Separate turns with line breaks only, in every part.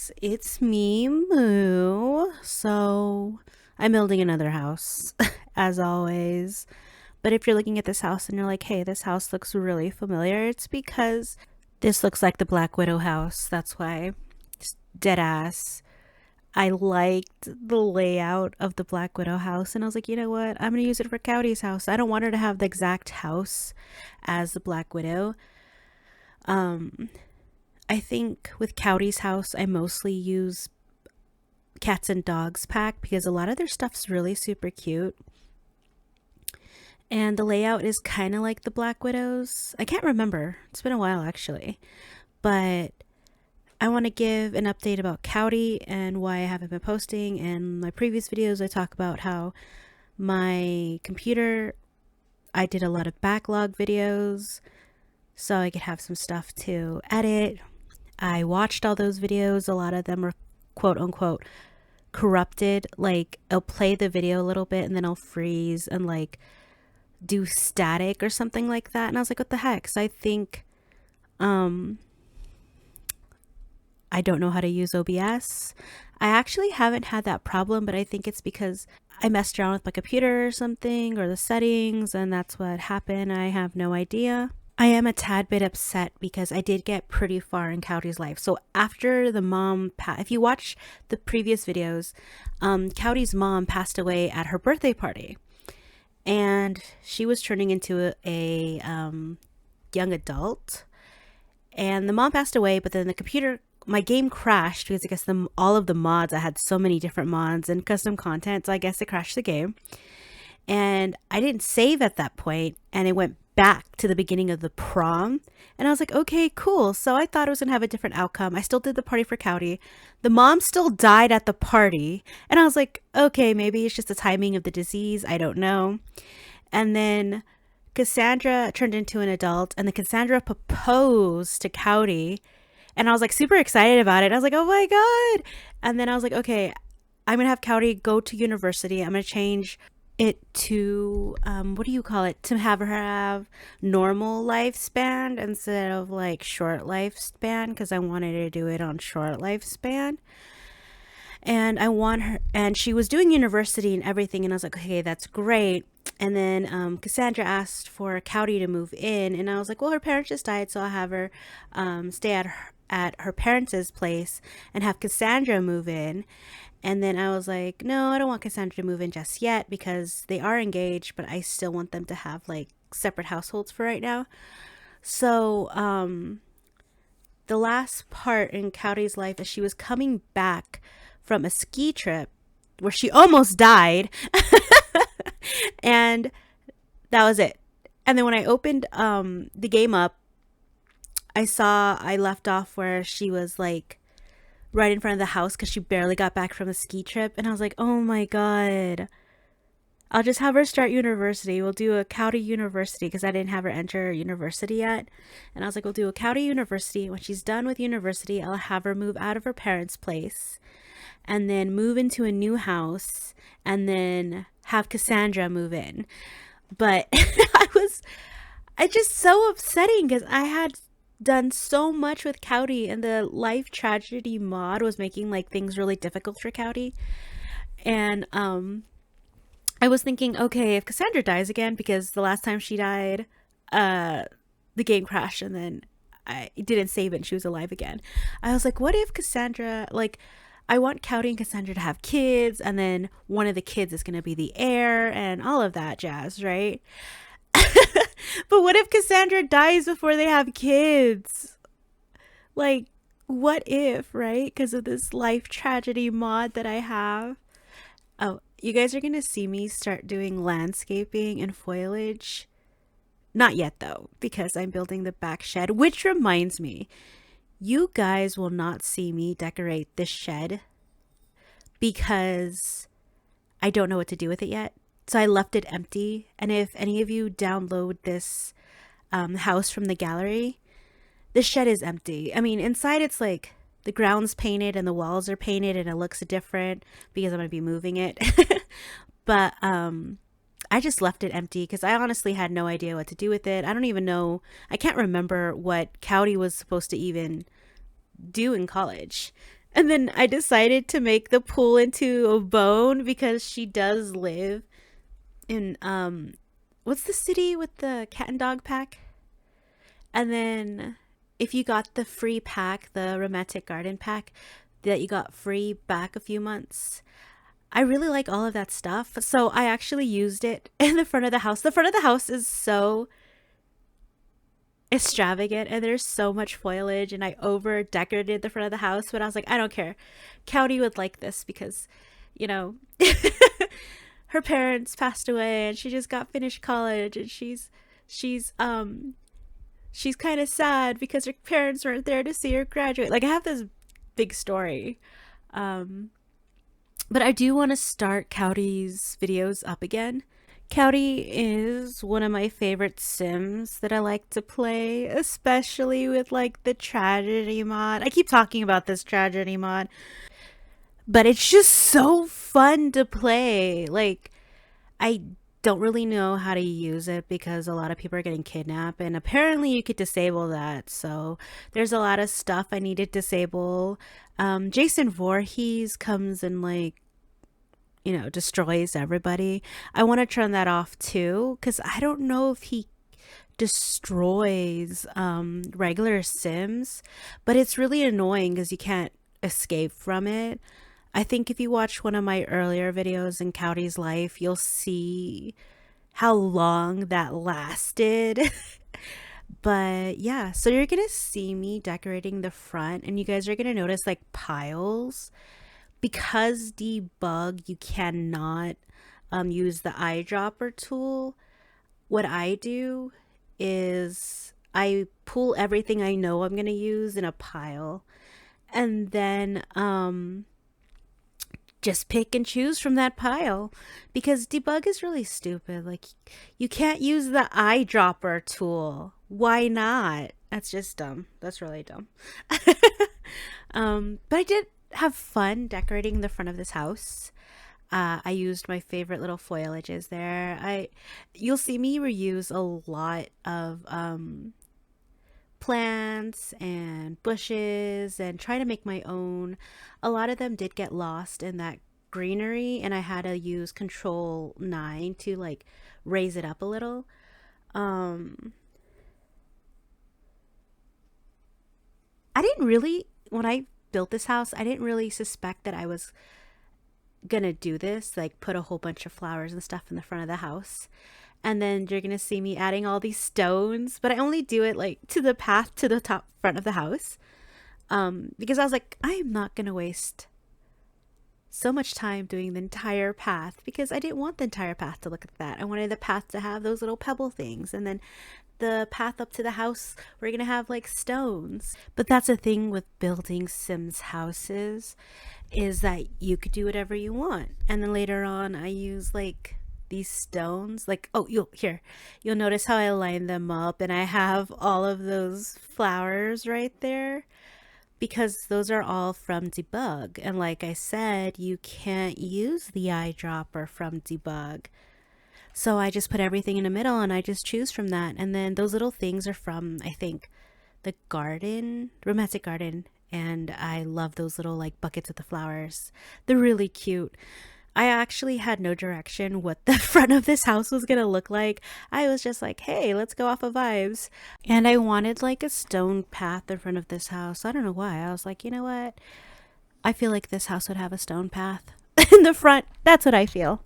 guys, it's me, Moo. So, I'm building another house, as always. But if you're looking at this house and you're like, hey, this house looks really familiar, it's because this looks like the Black Widow house. That's why. Dead ass. I liked the layout of the Black Widow house, and I was like, you know what? I'm going to use it for Kaori's house. I don't want her to have the exact house as the Black Widow. I think with Kaori's house, I mostly use cats and dogs pack because a lot of their stuff's really super cute. And the layout is kind of like the Black Widow's. I can't remember. It's been a while actually. But I want to give an update about Kaori and why I haven't been posting. In my previous videos, I talk about how my computer, I did a lot of backlog videos so I could have some stuff to edit. I watched all those videos. A lot of them were quote unquote corrupted. Like, I'll play the video a little bit and then I'll freeze and like do static or something like that. And I was like, what the heck? So I think I don't know how to use OBS. I actually haven't had that problem, but I think it's because I messed around with my computer or something, or the settings, and that's what happened. I have no idea. I am a tad bit upset because I did get pretty far in Kaori's life. So after the mom, if you watch the previous videos, Kaori's mom passed away at her birthday party. And she was turning into a young adult. And the mom passed away, but then the computer, my game crashed because I guess all of the mods, I had so many different mods and custom content, so I guess it crashed the game. And I didn't save at that point, and it went back to the beginning of the prom. And I was like, okay, cool. So I thought it was gonna have a different outcome. I still did the party for Kaori. The mom still died at the party, and I was like, okay, maybe it's just the timing of the disease, I don't know. And then Cassandra turned into an adult, and then Cassandra proposed to Kaori, and I was like super excited about it. I was like, oh my god. And then I was like, okay, I'm gonna have Kaori go to university. I'm gonna change it to what do you call it, to have her have normal lifespan instead of like short lifespan, because I wanted to do it on short lifespan. And I want her, and she was doing university and everything, and I was like, okay, that's great. And then Cassandra asked for Kaori to move in, and I was like, well, her parents just died, so I'll have her stay at her parents' place and have Cassandra move in. And then I was like, no, I don't want Cassandra to move in just yet because they are engaged, but I still want them to have like separate households for right now. So the last part in Kaori's life is she was coming back from a ski trip where she almost died. And that was it. And then when I opened the game up, I left off where she was like right in front of the house because she barely got back from the ski trip. And I was like, oh my god, I'll just have her start university. We'll do a Kaori university because I didn't have her enter university yet. And I was like, we'll do a Kaori university. When she's done with university, I'll have her move out of her parents' place and then move into a new house and then have Cassandra move in. But I just so upsetting because I had done so much with Kaori, and the life tragedy mod was making like things really difficult for Kaori. And I was thinking, okay, if Cassandra dies again, because the last time she died, the game crashed and then I didn't save it and she was alive again. I was like, what if Cassandra, like, I want Kaori and Cassandra to have kids, and then one of the kids is going to be the heir and all of that jazz, right? But what if Cassandra dies before they have kids? Like, what if, right? Because of this life tragedy mod that I have. Oh, you guys are going to see me start doing landscaping and foliage. Not yet, though, because I'm building the back shed, which reminds me, you guys will not see me decorate this shed because I don't know what to do with it yet. So I left it empty. And if any of you download this house from the gallery, the shed is empty. I mean, inside it's like the ground's painted and the walls are painted and it looks different because I'm going to be moving it. But I just left it empty because I honestly had no idea what to do with it. I don't even know. I can't remember what Kaori was supposed to even do in college. And then I decided to make the pool into a bone because she does live in what's the city with the cat and dog pack? And then if you got the free pack, the romantic garden pack that you got free back a few months, I really like all of that stuff. So I actually used it in the front of the house. The front of the house is so extravagant and there's so much foliage, and I over decorated the front of the house, but I was like, I don't care. Kaori would like this because, you know, her parents passed away and she just got finished college, and she's she's kind of sad because her parents weren't there to see her graduate. Like, I have this big story. Um, but I do want to start Kaori's videos up again. Kaori is one of my favorite Sims that I like to play, especially with like the tragedy mod. I keep talking about this tragedy mod, but it's just so fun to play. Like, I don't really know how to use it because a lot of people are getting kidnapped, and apparently you could disable that. So there's a lot of stuff I need to disable. Jason Voorhees comes and like, you know, destroys everybody. I want to turn that off too because I don't know if he destroys regular Sims, but it's really annoying because you can't escape from it. I think if you watch one of my earlier videos in Kaori's life, you'll see how long that lasted. But yeah, so you're gonna see me decorating the front, and you guys are gonna notice like piles because debug you cannot use the eyedropper tool. What I do is I pull everything I know I'm gonna use in a pile, and then just pick and choose from that pile because debug is really stupid. Like, you can't use the eyedropper tool. Why not? That's just dumb. That's really dumb. But I did have fun decorating the front of this house. I used my favorite little foliages there. You'll see me reuse a lot of plants and bushes and try to make my own. A lot of them did get lost in that greenery, and I had to use Control 9 to like raise it up a little. Um, I didn't really, when I built this house, I didn't really suspect that I was gonna do this, like put a whole bunch of flowers and stuff in the front of the house. And then you're gonna see me adding all these stones, but I only do it like to the path to the top front of the house. Because I was like, I am not gonna waste so much time doing the entire path because I didn't want the entire path to look like that. I wanted the path to have those little pebble things, and then the path up to the house we're gonna have like stones. But that's the thing with building Sims houses, is that you could do whatever you want. And then later on I use like these stones, like, oh, you'll notice how I line them up and I have all of those flowers right there because those are all from debug. And like I said, you can't use the eyedropper from debug. So I just put everything in the middle and I just choose from that. And then those little things are from, I think, the garden, romantic garden. And I love those little like buckets with the flowers. They're really cute. I actually had no direction what the front of this house was gonna look like. I was just like, hey, let's go off of vibes. And I wanted like a stone path in front of this house. I don't know why. I was like, you know what? I feel like this house would have a stone path in the front. That's what I feel.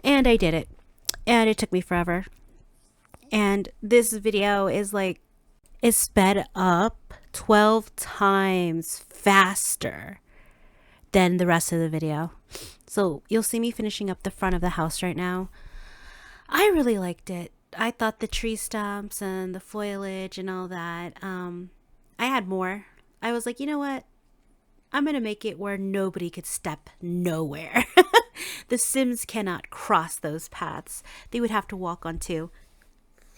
And I did it. And it took me forever. And this video is sped up 12 times faster than the rest of the video. So you'll see me finishing up the front of the house right now. I really liked it. I thought the tree stumps and the foliage and all that, I had more. I was like, you know what? I'm going to make it where nobody could step nowhere. The Sims cannot cross those paths. They would have to walk onto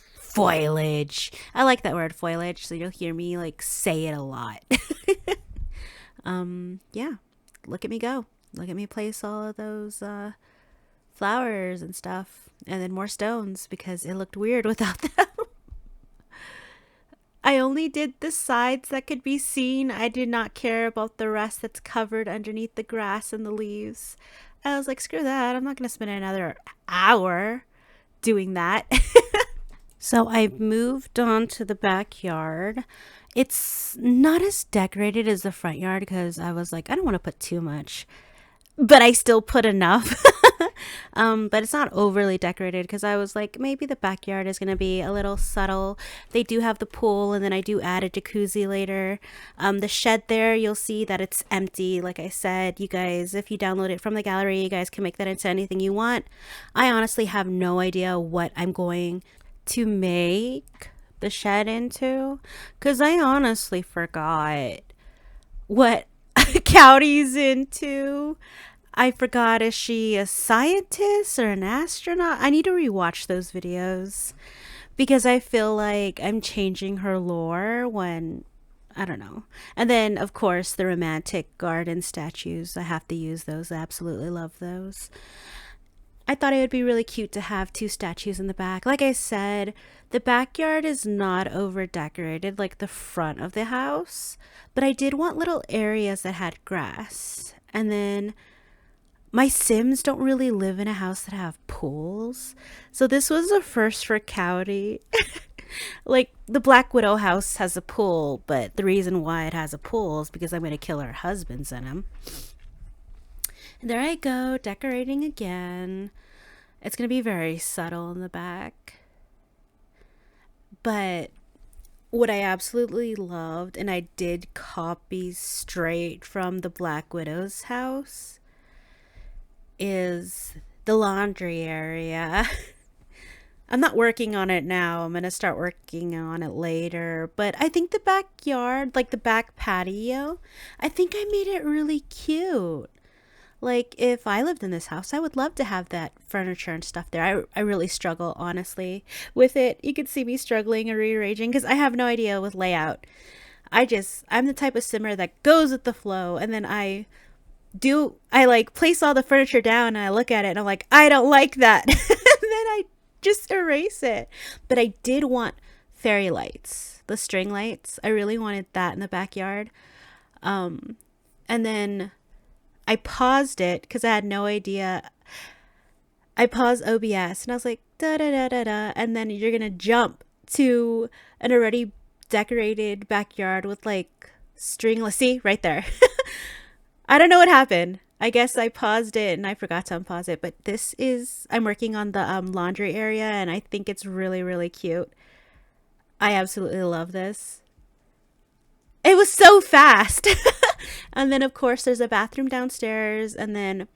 foliage. I like that word, foliage, so you'll hear me like say it a lot. Yeah, look at me go. Look at me place all of those flowers and stuff, and then more stones because it looked weird without them. I only did the sides that could be seen. I did not care about the rest that's covered underneath the grass and the leaves. I was like, screw that. I'm not going to spend another hour doing that. So I moved on to the backyard. It's not as decorated as the front yard because I was like, I don't want to put too much, but I still put enough. But it's not overly decorated because I was like, maybe the backyard is going to be a little subtle. They do have the pool, and then I do add a jacuzzi later. The shed there, you'll see that it's empty. Like I said, you guys, if you download it from the gallery, you guys can make that into anything you want. I honestly have no idea what I'm going to make the shed into because I honestly forgot what Kaori's into. I forgot, is she a scientist or an astronaut? I need to rewatch those videos because I feel like I'm changing her lore when I don't know. And then of course the romantic garden statues. I have to use those. I absolutely love those. I thought it would be really cute to have two statues in the back. Like I said, the backyard is not over decorated like the front of the house, but I did want little areas that had grass. And then my Sims don't really live in a house that have pools. So this was a first for Kaori. Like the Black Widow house has a pool, but the reason why it has a pool is because I'm going to kill her husbands in him. And there I go, decorating again. It's going to be very subtle in the back. But what I absolutely loved, and I did copy straight from the Black Widow's house, is the laundry area. I'm not working on it now. I'm going to start working on it later. But I think the backyard, like the back patio, I think I made it really cute. Like, if I lived in this house, I would love to have that furniture and stuff there. I really struggle, honestly, with it. You could see me struggling and rearranging because I have no idea with layout. I'm the type of simmer that goes with the flow, and then I like place all the furniture down and I look at it and I'm like, I don't like that. And then I just erase it. But I did want fairy lights, the string lights. I really wanted that in the backyard. And then I paused it because I had no idea. I paused OBS and I was like, da da da da da. And then you're going to jump to an already decorated backyard with like string. See, right there. I don't know what happened. I guess I paused it and I forgot to unpause it. But I'm working on the laundry area and I think it's really, really cute. I absolutely love this. It was so fast. And then, of course, there's a bathroom downstairs and then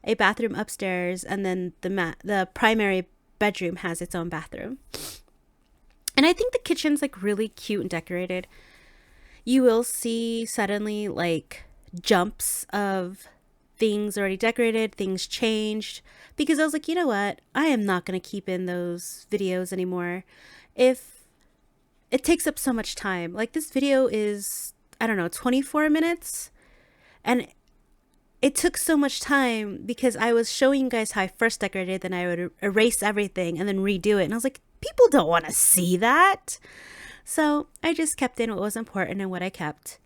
a bathroom upstairs. And then the primary bedroom has its own bathroom. And I think the kitchen's like really cute and decorated. You will see suddenly like jumps of things already decorated, things changed. Because I was like, you know what? I am not going to keep in those videos anymore. If it takes up so much time. Like this video is, I don't know, 24 minutes. And it took so much time because I was showing you guys how I first decorated, then I would erase everything and then redo it. And I was like, people don't want to see that. So I just kept in what was important and what I kept.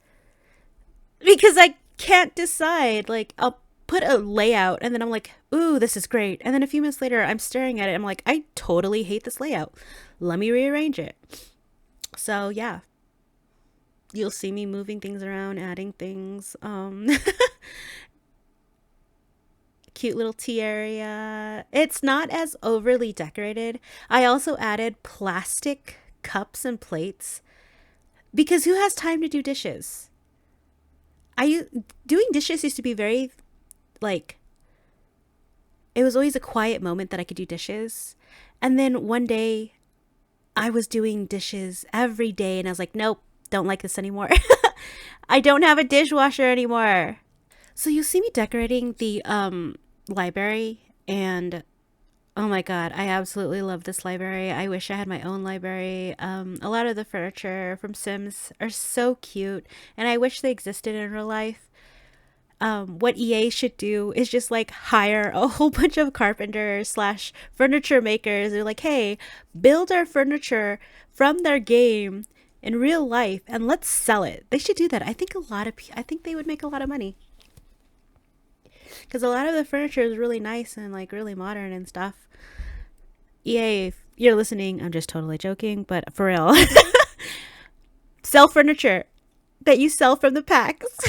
Because I can't decide. Like, I'll put a layout and then I'm like, ooh, this is great. And then a few minutes later, I'm staring at it. I'm like, I totally hate this layout. Let me rearrange it. So yeah, you'll see me moving things around, adding things. Cute little tea area. It's not as overly decorated. I also added plastic cups and plates because who has time to do dishes? Doing dishes used to be very like, it was always a quiet moment that I could do dishes. And then one day I was doing dishes every day and I was like, nope, don't like this anymore. I don't have a dishwasher anymore. So you see me decorating the library and oh my god, I absolutely love this library. I wish I had my own library. A lot of the furniture from Sims are so cute and I wish they existed in real life. What EA should do is just like hire a whole bunch of carpenters / furniture makers. They're like, hey, build our furniture from their game in real life and let's sell it. They should do that. I think I think they would make a lot of money because a lot of the furniture is really nice and like really modern and stuff. EA, if you're listening, I'm just totally joking, but for real, sell furniture that you sell from the packs.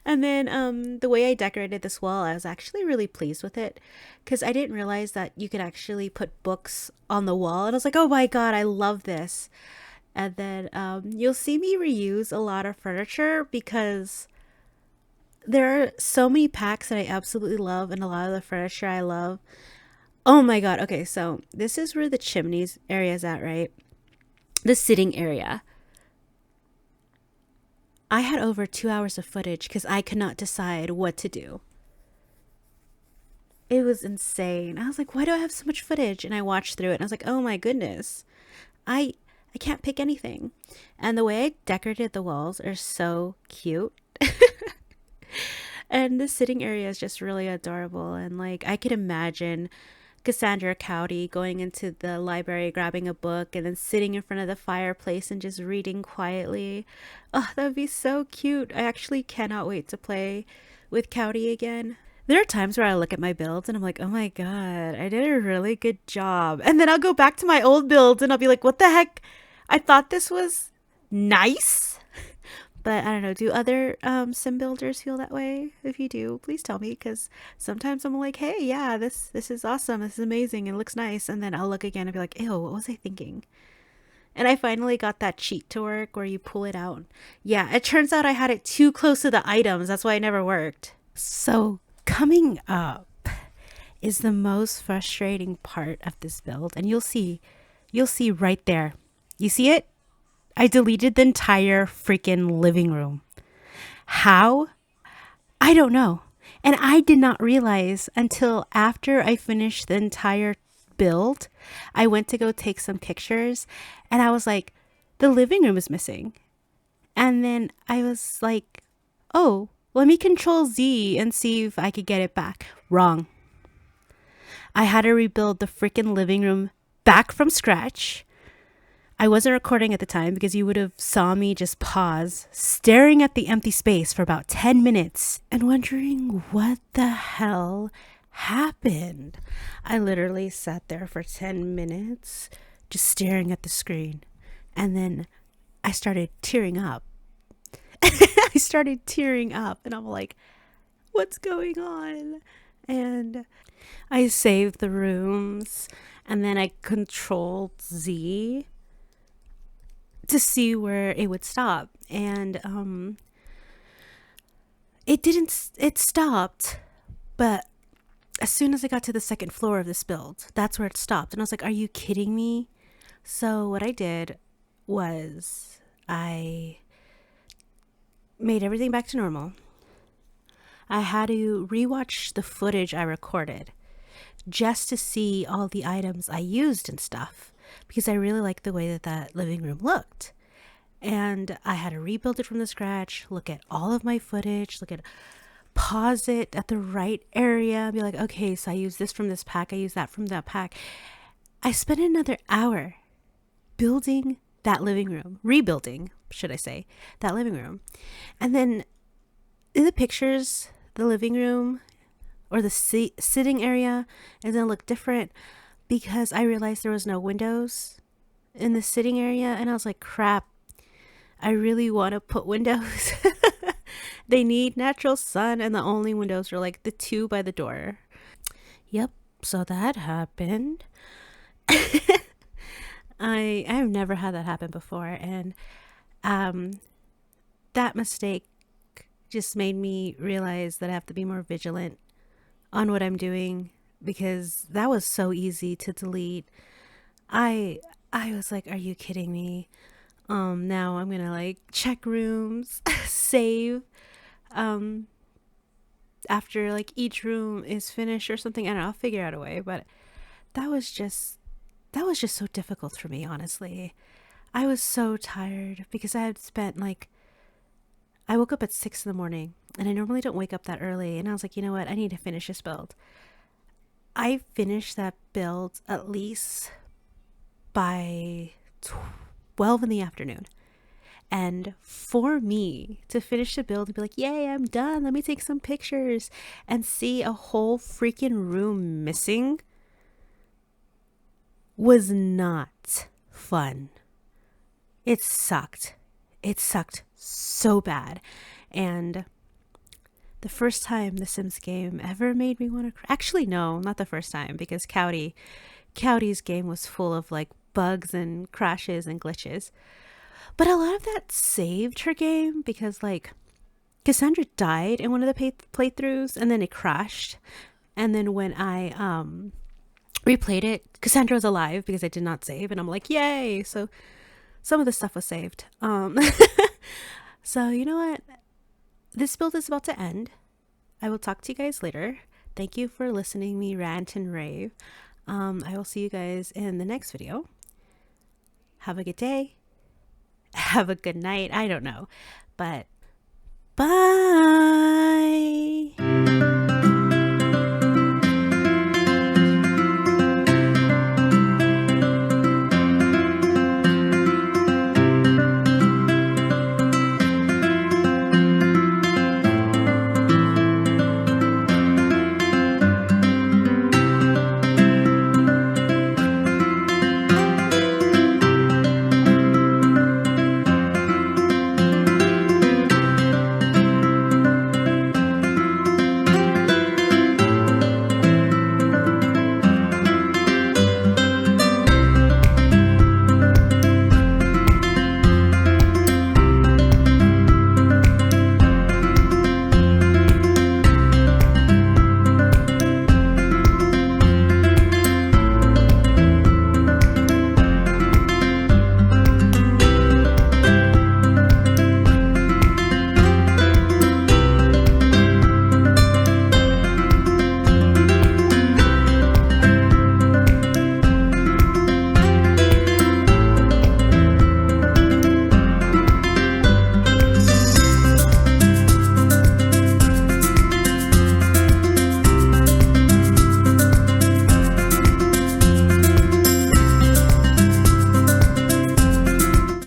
And then the way I decorated this wall, I was actually really pleased with it because I didn't realize that you could actually put books on the wall. And I was like, oh my God, I love this. And then you'll see me reuse a lot of furniture because there are so many packs that I absolutely love and a lot of the furniture I love. Oh my God. Okay, so this is where the chimneys area is at, right? The sitting area. I had over 2 hours of footage because I could not decide what to do. It was insane. I was like, why do I have so much footage? And I watched through it and I was like, oh my goodness. I I can't pick anything. And the way I decorated the walls are so cute. And the sitting area is just really adorable. And like I could imagine Cassandra Kaori going into the library, grabbing a book, and then sitting in front of the fireplace and just reading quietly. Oh, that would be so cute. I actually cannot wait to play with Kaori again. There are times where I look at my builds and I'm like, oh my God, I did a really good job. And then I'll go back to my old builds and I'll be like, what the heck? I thought this was nice. But I don't know. Do other sim builders feel that way? If you do, please tell me because sometimes I'm like, hey, yeah, this is awesome. This is amazing. It looks nice. And then I'll look again and be like, ew, what was I thinking? And I finally got that cheat to work where you pull it out. Yeah, it turns out I had it too close to the items. That's why it never worked. So coming up is the most frustrating part of this build. And you'll see right there. You see it? I deleted the entire freaking living room. How? I don't know. And I did not realize until after I finished the entire build. I went to go take some pictures and I was like, the living room is missing. And then I was like, oh, let me control Z and see if I could get it back. Wrong. I had to rebuild the freaking living room back from scratch. I wasn't recording at the time because you would have saw me just pause, staring at the empty space for about 10 minutes and wondering what the hell happened. I literally sat there for 10 minutes just staring at the screen. And then I started tearing up. I started tearing up and I'm like, what's going on? And I saved the rooms and then I controlled Z to see where it would stop. And it stopped, but as soon as I got to the second floor of this build, that's where it stopped. And I was like, are you kidding me? So what I did was I made everything back to normal. I had to rewatch the footage I recorded just to see all the items I used and stuff because I really liked the way that that living room looked. And I had to rebuild it from the scratch, look at all of my footage, pause it at the right area, be like, okay, so I use this from this pack, I use that from that pack. I spent another hour building that living room, rebuilding, should I say, that living room. And then in the pictures, the living room or the sitting area is going to look different because I realized there was no windows in the sitting area. And I was like, crap, I really want to put windows. They need natural sun and the only windows are like the two by the door. Yep, so that happened. I've never had that happen before, and that mistake just made me realize that I have to be more vigilant on what I'm doing because that was so easy to delete. I was like, are you kidding me? Now I'm gonna like check rooms, save after like each room is finished or something. I don't know, I'll figure out a way, but that was just so difficult for me, honestly. I was so tired because I had spent like I woke up at 6 in the morning and I normally don't wake up that early. And I was like, you know what? I need to finish this build. I finished that build at least by 12 in the afternoon. And for me to finish the build and be like, yay, I'm done, let me take some pictures, and see a whole freaking room missing was not fun. It sucked. It sucked so bad. And the first time the Sims game ever made me want to cry. Actually, no, not the first time, because Kaori's game was full of like bugs and crashes and glitches. But a lot of that saved her game because like Cassandra died in one of the playthroughs and then it crashed. And then when I replayed it, Cassandra was alive because I did not save, and I'm like, yay! So some of the stuff was saved. So you know what? This build is about to end. I will talk to you guys later. Thank you for listening me rant and rave. I will see you guys in the next video. Have a good day. Have a good night. I don't know. But bye.